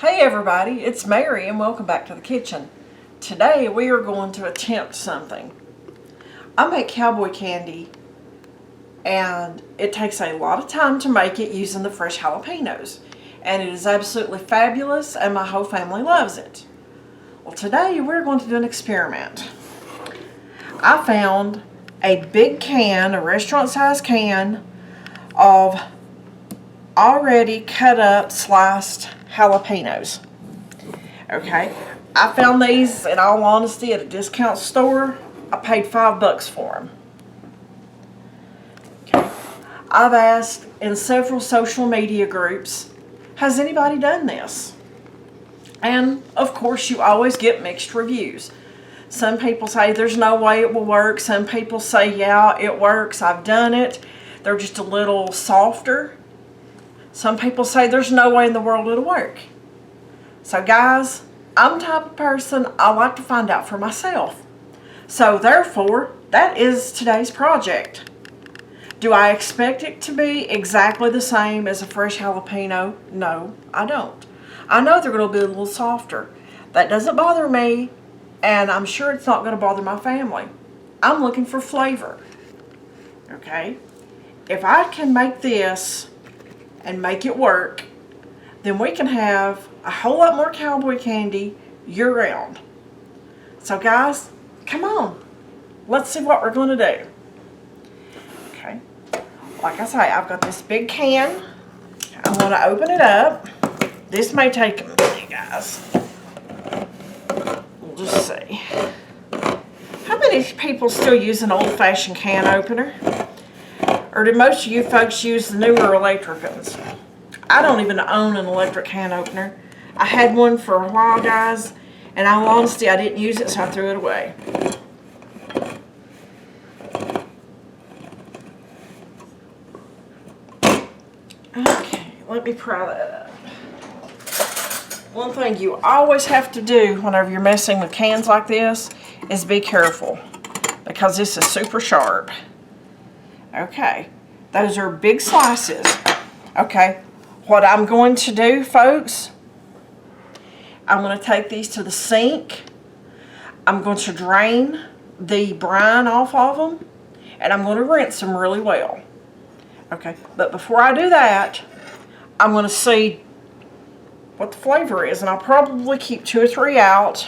Hey everybody, it's Mary and welcome back to the kitchen. Today we are going to attempt something. I make cowboy candy and it takes a lot of time to make it using the fresh jalapenos. And it is absolutely fabulous and my whole family loves it. Well, today we're going to do an experiment. I found a big can, a restaurant size can of already cut up sliced jalapenos. Okay, I found these in all honesty at a discount store. I paid $5 for them. Okay, I've asked in several social media groups, has anybody done this? And of course you always get mixed reviews. Some people say there's no way it will work. Some people say yeah, it works, I've done it. They're just a little softer. Some people say there's no way in the world it'll work. So guys, I'm the type of person I like to find out for myself. So therefore, that is today's project. Do I expect it to be exactly the same as a fresh jalapeno? No, I don't. I know they're going to be a little softer. That doesn't bother me, and I'm sure it's not going to bother my family. I'm looking for flavor. Okay? If I can make this and make it work, then we can have a whole lot more cowboy candy year-round. So guys, come on. Let's see what we're going to do. Okay. Like I say, I've got this big can. I'm going to open it up. This may take a minute, guys. We'll just see. How many people still use an old-fashioned can opener? Or do most of you folks use the newer electric ones? I don't even own an electric can opener. I had one for a while, guys, and in all honesty, I didn't use it, so I threw it away. Okay, let me pry that up. One thing you always have to do whenever you're messing with cans like this is be careful, because this is super sharp. Okay, those are big slices. Okay, what I'm going to do, folks, I'm going to take these to the sink. I'm going to drain the brine off of them, and I'm going to rinse them really well. Okay, but before I do that, I'm going to see what the flavor is, and I'll probably keep 2 or 3 out.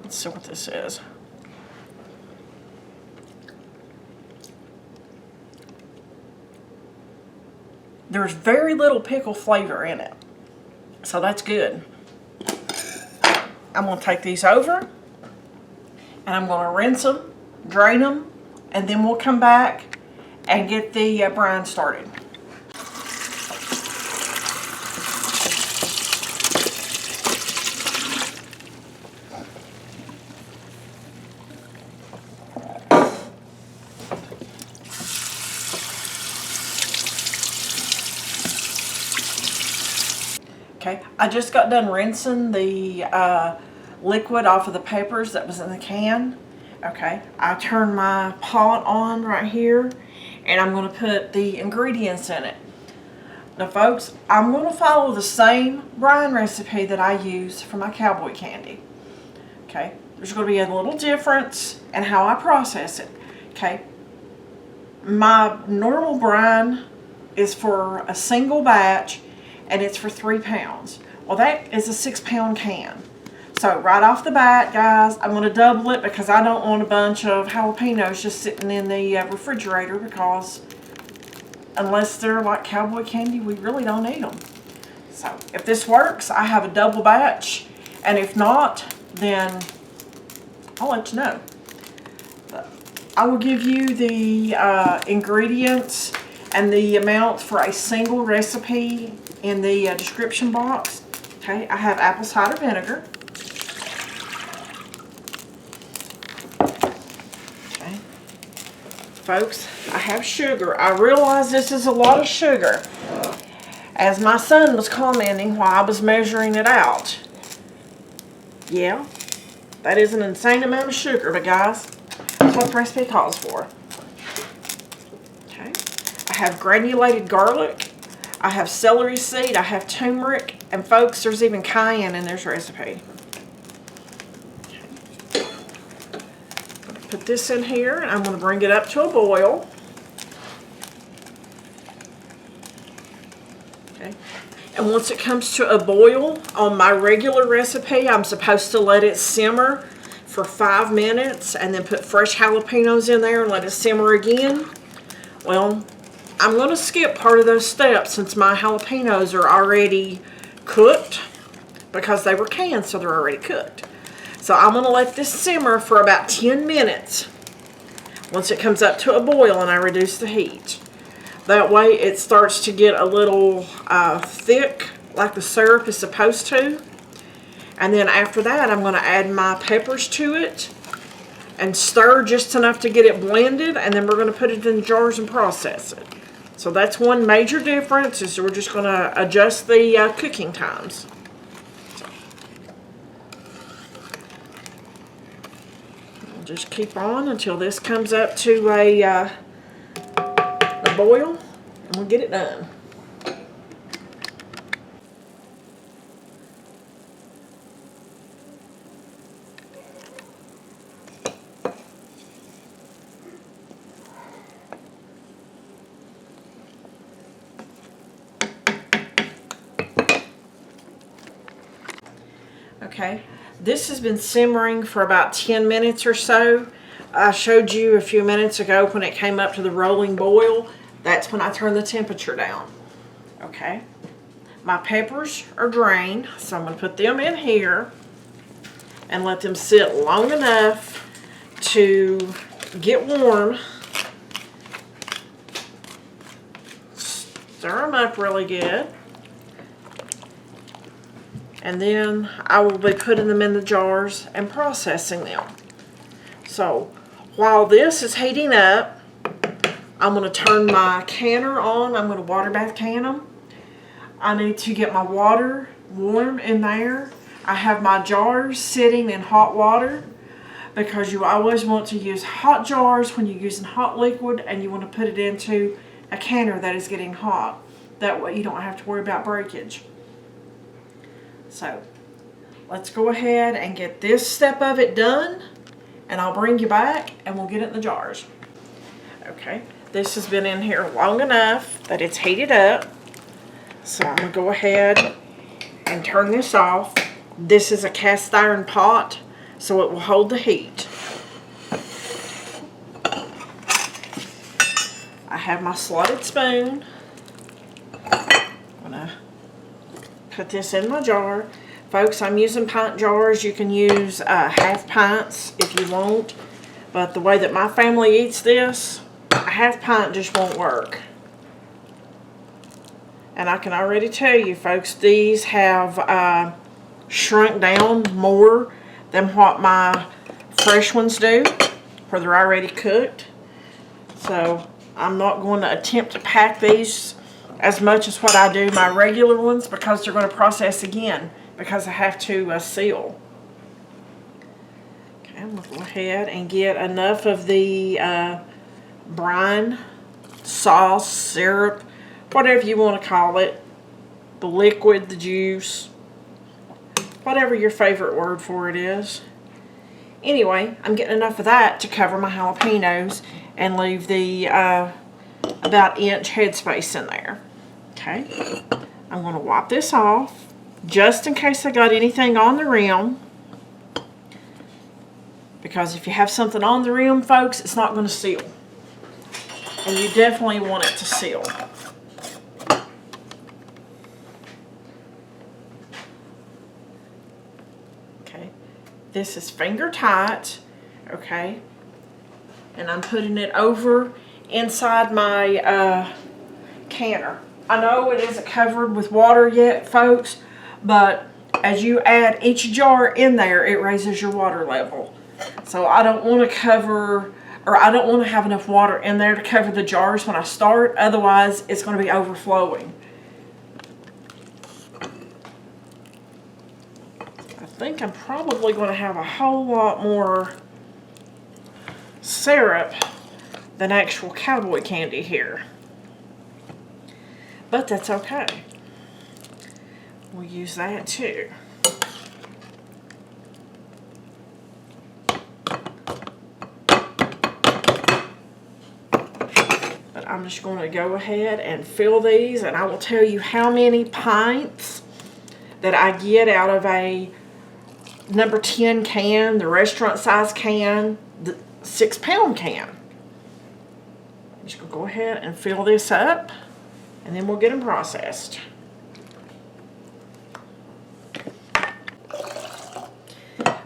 Let's see what this is. There's very little pickle flavor in it, so that's good. I'm going to take these over, and I'm going to rinse them, drain them, and then we'll come back and get the brine started. Okay, I just got done rinsing the liquid off of the peppers that was in the can. Okay, I turned my pot on right here, and I'm going to put the ingredients in it. Now folks, I'm going to follow the same brine recipe that I use for my cowboy candy. Okay, there's going to be a little difference in how I process it. Okay, my normal brine is for a single batch, and it's for 3 pounds. Well, that is a 6-pound can. So right off the bat, guys, I'm going to double it because I don't want a bunch of jalapenos just sitting in the refrigerator, because unless they're like cowboy candy, we really don't need them. So if this works, I have a double batch, and if not, then I'll let you know. But I will give you the ingredients and the amount for a single recipe in the description box. Okay, I have apple cider vinegar. Okay, folks, I have sugar. I realize this is a lot of sugar, as my son was commenting while I was measuring it out. Yeah, that is an insane amount of sugar, but guys, that's what the recipe calls for. Okay, I have granulated garlic. I have celery seed, I have turmeric, and folks, there's even cayenne in this recipe. Put this in here, and I'm going to bring it up to a boil. Okay. And once it comes to a boil, on my regular recipe, I'm supposed to let it simmer for 5 minutes and then put fresh jalapenos in there and let it simmer again. Well, I'm going to skip part of those steps since my jalapenos are already cooked because they were canned, so they're already cooked. So I'm going to let this simmer for about 10 minutes once it comes up to a boil and I reduce the heat. That way it starts to get a little thick like the syrup is supposed to. And then after that I'm going to add my peppers to it and stir just enough to get it blended, and then we're going to put it in jars and process it. So that's one major difference, is we're just going to adjust the cooking times. Just keep on until this comes up to a boil, and we'll get it done. Okay, this has been simmering for about 10 minutes or so. I showed you a few minutes ago when it came up to the rolling boil. That's when I turned the temperature down. Okay, my peppers are drained, so I'm going to put them in here and let them sit long enough to get warm. Stir them up really good. And then I will be putting them in the jars and processing them. So while this is heating up, I'm going to turn my canner on. I'm going to water bath can them. I need to get my water warm in there. I have my jars sitting in hot water because you always want to use hot jars when you're using hot liquid, and you want to put it into a canner that is getting hot. That way you don't have to worry about breakage. So let's go ahead and get this step of it done, and I'll bring you back and we'll get it in the jars. Okay, this has been in here long enough that it's heated up. So I'm going to go ahead and turn this off. This is a cast iron pot, so it will hold the heat. I have my slotted spoon. I'm going to put this in my jar. Folks, I'm using pint jars. You can use half pints if you want, but the way that my family eats this, a half pint just won't work. And I can already tell you, folks, these have shrunk down more than what my fresh ones do, where they're already cooked. So I'm not going to attempt to pack these as much as what I do my regular ones, because they're going to process again because I have to seal. Okay, I'm going to go ahead and get enough of the brine, sauce, syrup, whatever you want to call it, the liquid, the juice, whatever your favorite word for it is. Anyway, I'm getting enough of that to cover my jalapenos and leave the about inch headspace in there. Okay, I'm going to wipe this off just in case I got anything on the rim, because if you have something on the rim, folks, it's not going to seal, and you definitely want it to seal. Okay, this is finger tight. Okay, and I'm putting it over inside my canner. I know it isn't covered with water yet, folks, but as you add each jar in there, it raises your water level. So I don't want to cover, or I don't want to have enough water in there to cover the jars when I start. Otherwise, it's going to be overflowing. I think I'm probably going to have a whole lot more syrup than actual Cowboy candy here. but that's okay. We'll use that too. But I'm just going to go ahead and fill these, and I will tell you how many pints that I get out of a number 10 can, the restaurant size can, the 6-pound can. I'm just going to go ahead and fill this up, and then we'll get them processed.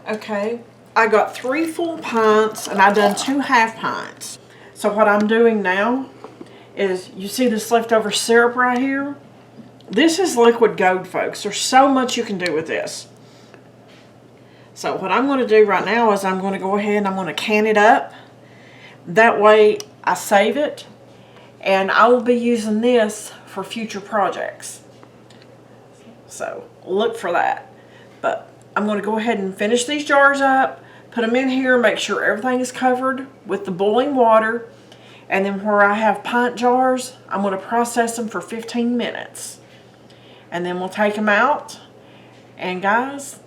Okay, I got 3 full pints and I done 2 half pints. So what I'm doing now is, you see this leftover syrup right here? This is liquid gold, folks. There's so much you can do with this. So what I'm going to do right now is I'm going to go ahead and I'm going to can it up. That way I save it, and I will be using this for future projects. So look for that. But I'm going to go ahead and finish these jars up, put them in here, make sure everything is covered with the boiling water, and then where I have pint jars, I'm going to process them for 15 minutes. And then we'll take them out, and guys,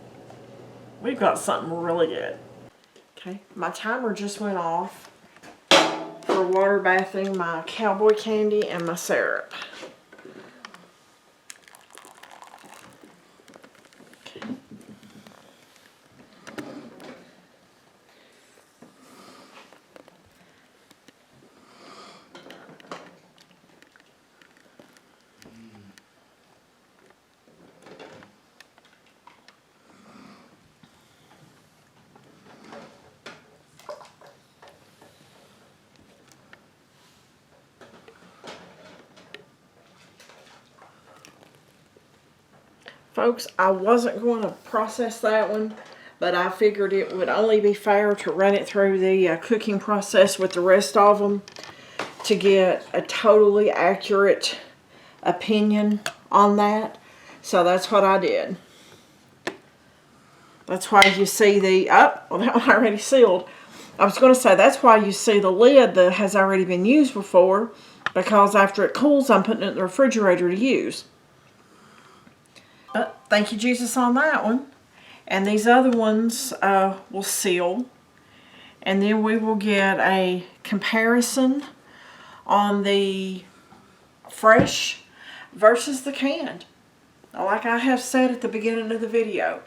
we've got something really good. Okay, my timer just went off for water bathing my Cowboy candy and my syrup. Folks, I wasn't going to process that one, but I figured it would only be fair to run it through the cooking process with the rest of them to get a totally accurate opinion on that. So that's what I did. That's why you see the, well, that one already sealed. I was going to say that's why you see the lid that has already been used before, because after it cools, I'm putting it in the refrigerator to use. But thank you, Jesus, on that one. And these other ones will seal. And then we will get a comparison on the fresh versus the canned. Now, like I have said at the beginning of the video,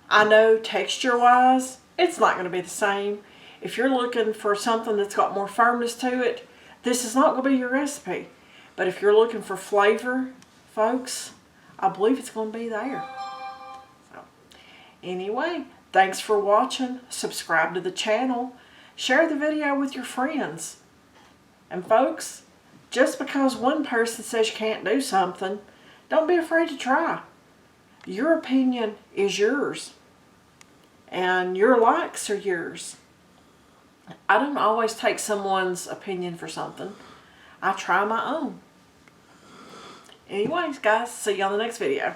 I know texture-wise, it's not going to be the same. If you're looking for something that's got more firmness to it, this is not going to be your recipe. But if you're looking for flavor, folks, I believe it's going to be there. So, anyway, thanks for watching. Subscribe to the channel. Share the video with your friends. And folks, just because one person says you can't do something, don't be afraid to try. Your opinion is yours. And your likes are yours. I don't always take someone's opinion for something. I try my own. Anyways, guys, see you on the next video.